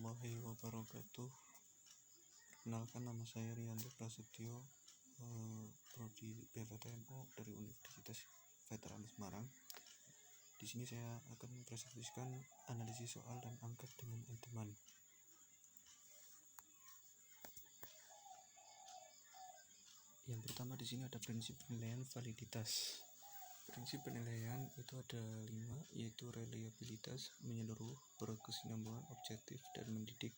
warahmatullahi wabarakatuh. Perkenalkan, nama saya Rianto Prasetyo, Prodi PVTMO dari Universitas Veteran Semarang. Di sini saya akan mempresentasikan analisis soal dan angka dengan teman. Yang pertama di sini ada prinsip penilaian validitas. Prinsip penilaian itu ada 5, yaitu reliabilitas, menyeluruh, berkesinambungan, objektif, dan mendidik.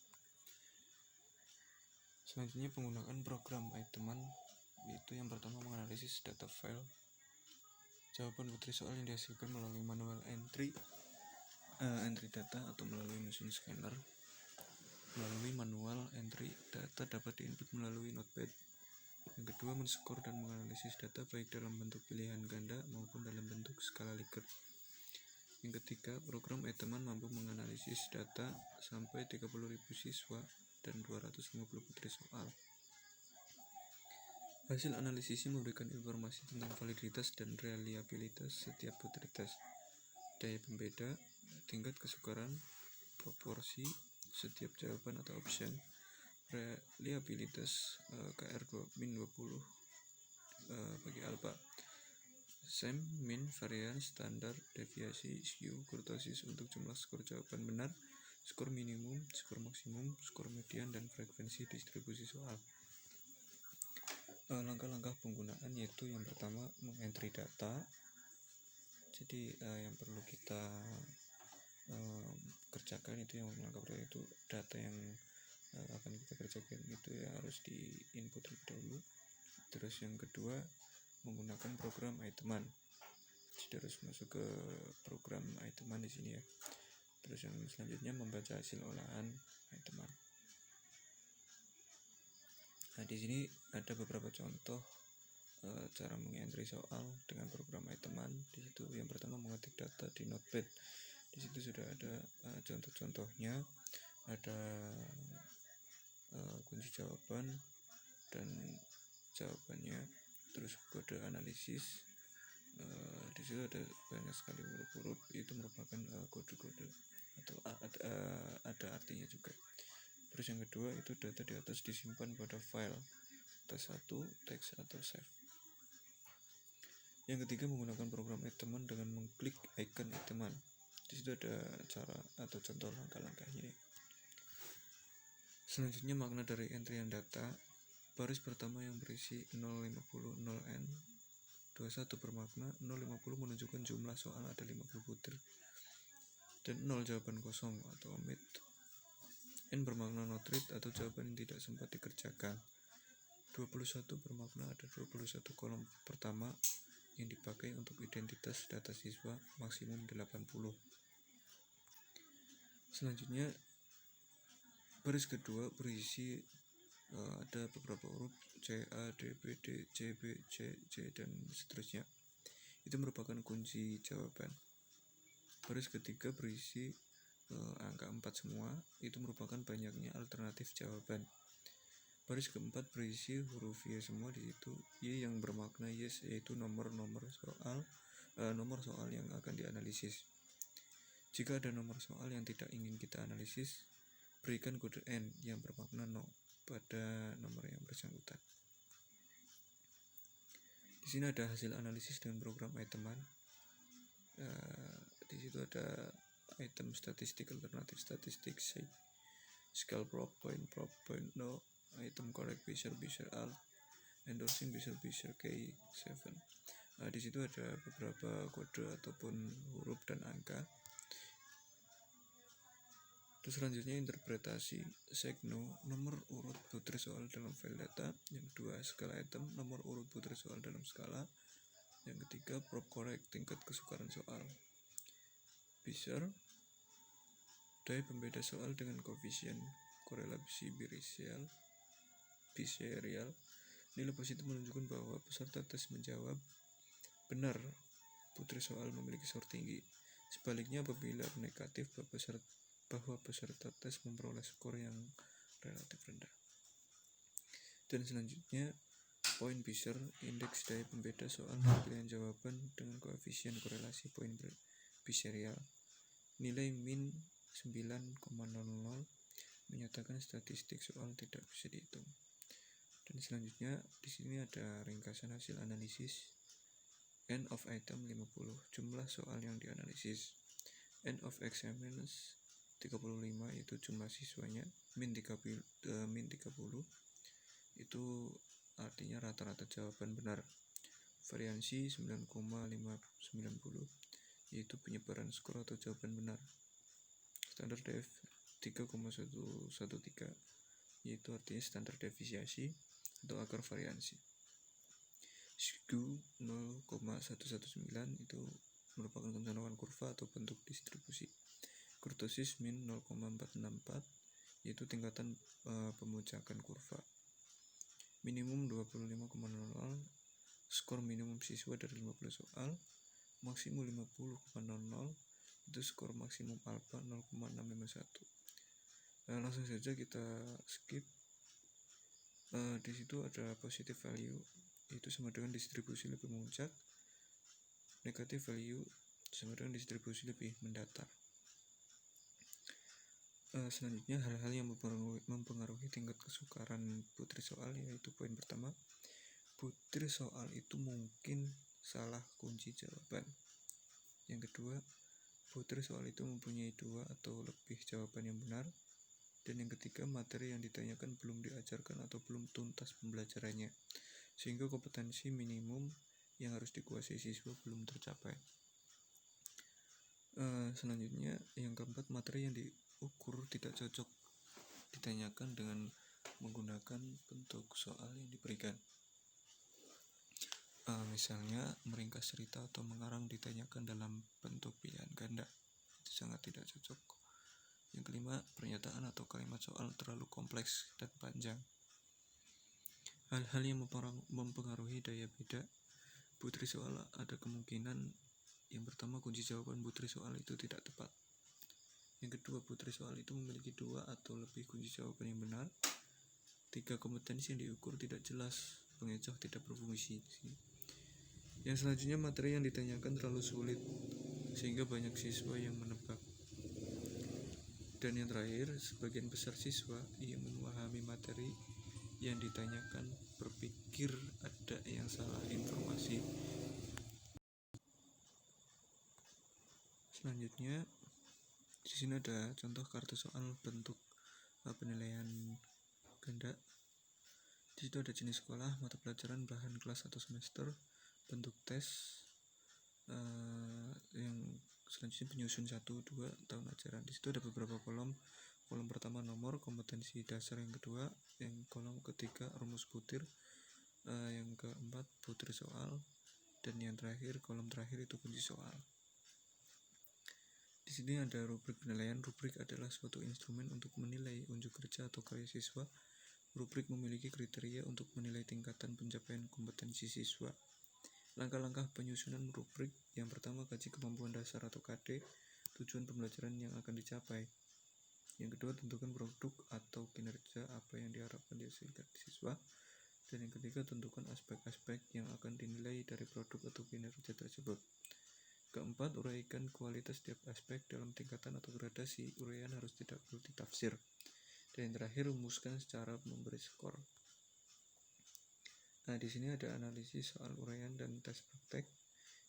Selanjutnya penggunaan program iTeman, yaitu yang pertama menganalisis data file. Jawaban putri soal yang dihasilkan melalui manual entry data atau melalui mesin scanner. Melalui manual entry data dapat diinput melalui notepad. Yang kedua, men-skor dan menganalisis data baik dalam bentuk pilihan ganda maupun dalam bentuk skala Likert. Yang ketiga, program iTeman mampu menganalisis data sampai 30.000 siswa dan 250 putri soal. Hasil analisisnya memberikan informasi tentang validitas dan reliabilitas setiap putri tes, daya pembeda, tingkat kesukaran, proporsi setiap jawaban atau option, reliabilitas KR-20 bagi alpha, SEM, min, varian, standar, deviasi, skew, kurtosis untuk jumlah skor jawaban benar, skor minimum, skor maksimum, skor median, dan frekuensi distribusi soal. Langkah-langkah penggunaan yaitu yang pertama mengentry data. Jadi yang perlu kita kerjakan itu yang itu data yang akan kita kerjakan itu ya harus di-input terlebih dahulu. Terus yang kedua menggunakan program iTeman. Jadi harus masuk ke program iTeman di sini ya. Terus yang selanjutnya membaca hasil olahan iTeman. Nah, di sini ada beberapa contoh cara mengentry soal dengan program iTeman. Di situ yang pertama mengetik data di notepad. Di situ sudah ada contoh-contohnya, ada kunci jawaban dan jawabannya, terus kode analisis. Di situ ada banyak sekali huruf-huruf, itu merupakan kode-kode atau ada artinya juga. Terus yang kedua itu data di atas disimpan pada file tes 1, teks atau save. Yang ketiga menggunakan program iTeman dengan mengklik icon iTeman. Di situ ada cara atau contoh langkah-langkahnya. Selanjutnya makna dari entryan data. Baris pertama yang berisi 050 0N 21 bermakna 050 menunjukkan jumlah soal ada 50 butir dan 0 jawaban kosong atau omit. N bermakna not read atau jawaban yang tidak sempat dikerjakan. 21 bermakna ada 21 kolom pertama yang dipakai untuk identitas data siswa maksimum 80. Selanjutnya baris kedua berisi ada beberapa huruf C, A, D, B, D, C, B, C, C, dan seterusnya. Itu merupakan kunci jawaban. Baris ketiga berisi angka 4 semua, itu merupakan banyaknya alternatif jawaban. Baris keempat berisi huruf Y semua, di situ Y yang bermakna yes, yaitu nomor soal yang akan dianalisis. Jika ada nomor soal yang tidak ingin kita analisis, berikan kode N yang bermakna no pada nomor yang bersangkutan. Di sini ada hasil analisis dengan program iTeman. Di situ ada item statistik, alternatif statistik, scale prop, point no, item correct, Bezier alt, endorsing Bezier K7. Di situ ada beberapa kode ataupun huruf dan angka. Terus selanjutnya interpretasi segno, nomor urut putri soal dalam file data. Yang kedua skala item, nomor urut putri soal dalam skala. Yang ketiga prop correct, tingkat kesukaran soal. Bezier, daya pembeda soal dengan koefisien korelasi biserial. Nilai positif menunjukkan bahwa peserta tes menjawab benar, putri soal memiliki skor tinggi. Sebaliknya apabila negatif bahwa peserta tes memperoleh skor yang relatif rendah. Dan selanjutnya poin Bezier, indeks daya pembeda soal pilihan jawaban dengan koefisien korelasi poin biserial. Nilai min 9,00 menyatakan statistik soal tidak bisa dihitung. Dan selanjutnya di sini ada ringkasan hasil analisis. End of item 50, jumlah soal yang dianalisis. End of examiners 35, itu jumlah siswanya. Min 30 itu artinya rata-rata jawaban benar. Variansi 9,590, yaitu penyebaran skor atau jawaban benar. Standar dev 3,113, yaitu artinya standar deviasi atau akar variansi. Skew 0,119 itu merupakan kecenderungan kurva atau bentuk distribusi. Kurtosis min 0,464, yaitu tingkatan pemujakan kurva. Minimum 25,00, skor minimum siswa dari 50 soal. Maksimum 50,00, itu skor maksimum alpha 0,651. Langsung saja kita skip. Di situ ada positive value, itu sama dengan distribusi lebih memuncak. Negative value sama dengan distribusi lebih mendatar. Selanjutnya hal-hal yang mempengaruhi tingkat kesukaran putri soal, yaitu poin pertama, putri soal itu mungkin salah kunci jawaban. Yang kedua, putri soal itu mempunyai 2 atau lebih jawaban yang benar. Dan yang ketiga, materi yang ditanyakan belum diajarkan atau belum tuntas pembelajarannya, sehingga kompetensi minimum yang harus dikuasai siswa belum tercapai. Selanjutnya, yang keempat, materi yang diukur tidak cocok ditanyakan dengan menggunakan bentuk soal yang diberikan. Misalnya, meringkas cerita atau mengarang ditanyakan dalam bentuk pilihan ganda, itu sangat tidak cocok. Yang kelima, pernyataan atau kalimat soal terlalu kompleks dan panjang. Hal-hal yang mempengaruhi daya beda putri soal ada kemungkinan. Yang pertama, kunci jawaban putri soal itu tidak tepat. Yang kedua, putri soal itu memiliki 2 atau lebih kunci jawaban yang benar. 3, kompetensi yang diukur tidak jelas, pengecoh tidak berfungsi. Yang selanjutnya, materi yang ditanyakan terlalu sulit sehingga banyak siswa yang menebak. Dan yang terakhir, sebagian besar siswa yang memahami materi yang ditanyakan berpikir ada yang salah informasi. Selanjutnya, di sini ada contoh kartu soal bentuk penilaian ganda. Di situ ada jenis sekolah, mata pelajaran, bahan kelas atau semester, bentuk tes, yang selanjutnya penyusun 1, 2 tahun ajaran. Di situ ada beberapa kolom. Kolom pertama nomor, kompetensi dasar. Yang kedua, yang kolom ketiga rumus butir. Yang keempat butir soal. Dan yang terakhir, kolom terakhir itu kunci soal. Di sini ada rubrik penilaian. Rubrik adalah suatu instrumen untuk menilai unjuk kerja atau karya siswa. Rubrik memiliki kriteria untuk menilai tingkatan pencapaian kompetensi siswa. Langkah-langkah penyusunan rubrik. Yang pertama, kaji kemampuan dasar atau KD, tujuan pembelajaran yang akan dicapai. Yang kedua, tentukan produk atau kinerja apa yang diharapkan dihasilkan siswa. Dan yang ketiga, tentukan aspek-aspek yang akan dinilai dari produk atau kinerja tersebut. Keempat, uraikan kualitas setiap aspek dalam tingkatan atau gradasi. Uraian harus tidak perlu ditafsir. Dan yang terakhir, rumuskan secara memberi skor. Nah, di sini ada analisis soal uraian dan tes praktek.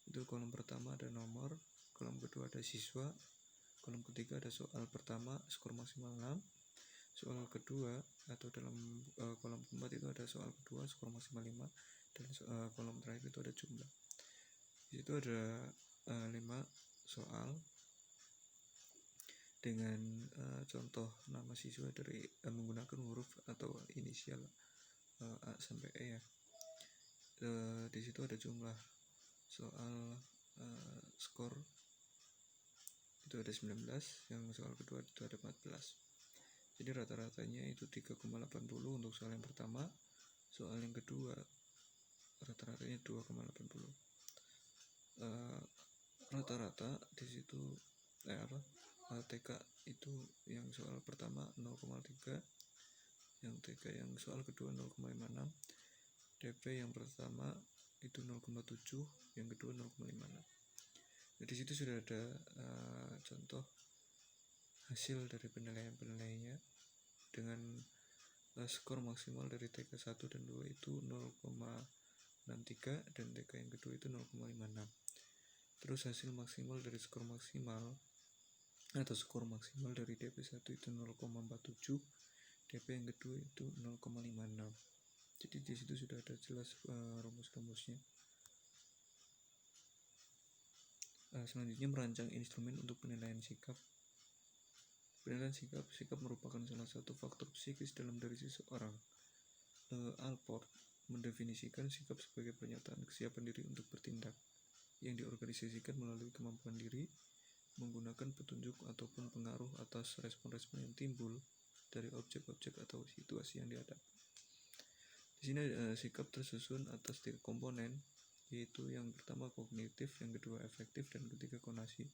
Itu kolom pertama ada nomor, kolom kedua ada siswa, kolom ketiga ada soal pertama, skor maksimal 6. Soal kedua atau dalam kolom keempat itu ada soal kedua, skor maksimal 5. Dan kolom terakhir itu ada jumlah. Di situ ada 5 soal dengan contoh nama siswa dari menggunakan huruf atau inisial A sampai E ya. Di situ ada jumlah soal, skor itu ada 19, yang soal kedua itu ada 14. Jadi rata-ratanya itu 3,80 untuk soal yang pertama. Soal yang kedua rata-ratanya 2,80. Rata-rata di situ TK itu yang soal pertama 0,3, yang TK yang soal kedua 0,56, DP yang pertama itu 0,7, yang kedua 0,56. Jadi di situ sudah ada contoh hasil dari penilaian-penilaiannya. dengan skor maksimal dari TK 1 dan 2 itu 0,63 dan TK yang kedua itu 0,56. Terus hasil maksimal dari skor maksimal atau skor maksimal dari DP 1 itu 0,47, DP yang kedua itu 0,56. Jadi di situ sudah ada jelas rumus-rumusnya. Selanjutnya merancang instrumen untuk penilaian sikap. Penilaian sikap merupakan salah satu faktor psikis dalam diri seseorang. Allport mendefinisikan sikap sebagai pernyataan kesiapan diri untuk bertindak yang diorganisasikan melalui kemampuan diri menggunakan petunjuk ataupun pengaruh atas respon-respon yang timbul dari objek-objek atau situasi yang dihadapi. Di sini sikap tersusun atas 3 komponen, yaitu yang pertama kognitif, yang kedua efektif, dan ketiga konasi.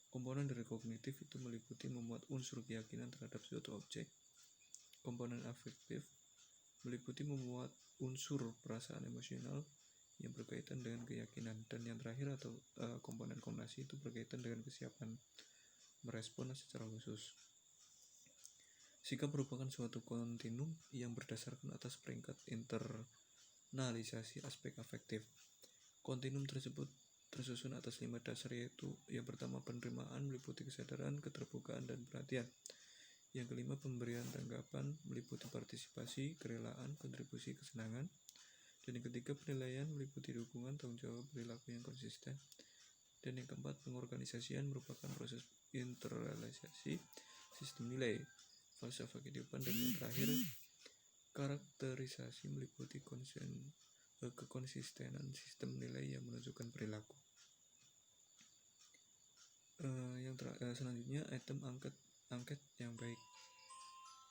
Komponen dari kognitif itu meliputi memuat unsur keyakinan terhadap suatu objek. Komponen afektif meliputi memuat unsur perasaan emosional yang berkaitan dengan keyakinan, dan yang terakhir atau komponen konasi itu berkaitan dengan kesiapan merespon secara khusus. Sikap merupakan suatu kontinum yang berdasarkan atas peringkat internalisasi aspek afektif. Kontinum tersebut tersusun atas 5 dasar, yaitu yang pertama penerimaan meliputi kesadaran, keterbukaan, dan perhatian. Yang kelima pemberian tanggapan meliputi partisipasi, kerelaan, kontribusi, kesenangan. Dan yang ketiga penilaian meliputi dukungan, tanggung jawab, perilaku yang konsisten. Dan yang keempat pengorganisasian merupakan proses internalisasi sistem nilai, falsafah kehidupan. Dan yang terakhir karakterisasi meliputi kekonsistenan sistem nilai yang menunjukkan perilaku. Selanjutnya item angket yang baik.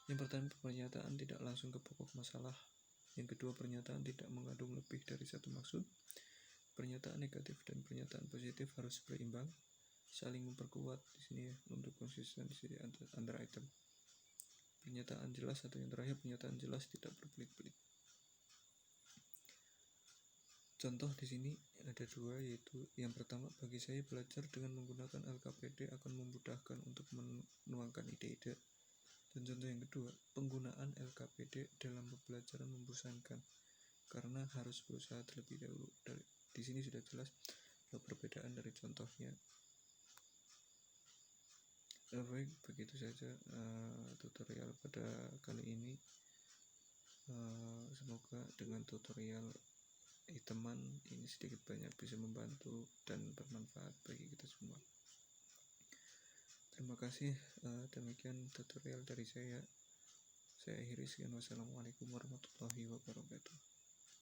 Yang pertama pernyataan tidak langsung ke pokok masalah. Yang kedua pernyataan tidak mengandung lebih dari satu maksud. Pernyataan negatif dan pernyataan positif harus berimbang, saling memperkuat di sini ya, untuk konsistensi antara item. Pernyataan jelas atau yang terakhir pernyataan jelas tidak berbelit-belit. Contoh di sini ada 2, yaitu yang pertama bagi saya belajar dengan menggunakan LKPD akan memudahkan untuk menuangkan ide-ide. Dan contoh yang kedua, penggunaan LKPD dalam pembelajaran membosankan karena harus berusaha terlebih dahulu. Di sini sudah jelas perbedaan dari contohnya. Baik, begitu saja tutorial pada kali ini. Semoga dengan tutorial teman ini sedikit banyak bisa membantu dan bermanfaat bagi kita semua. Terima kasih. Demikian tutorial dari saya. Saya akhiri sekian. Wassalamualaikum warahmatullahi wabarakatuh.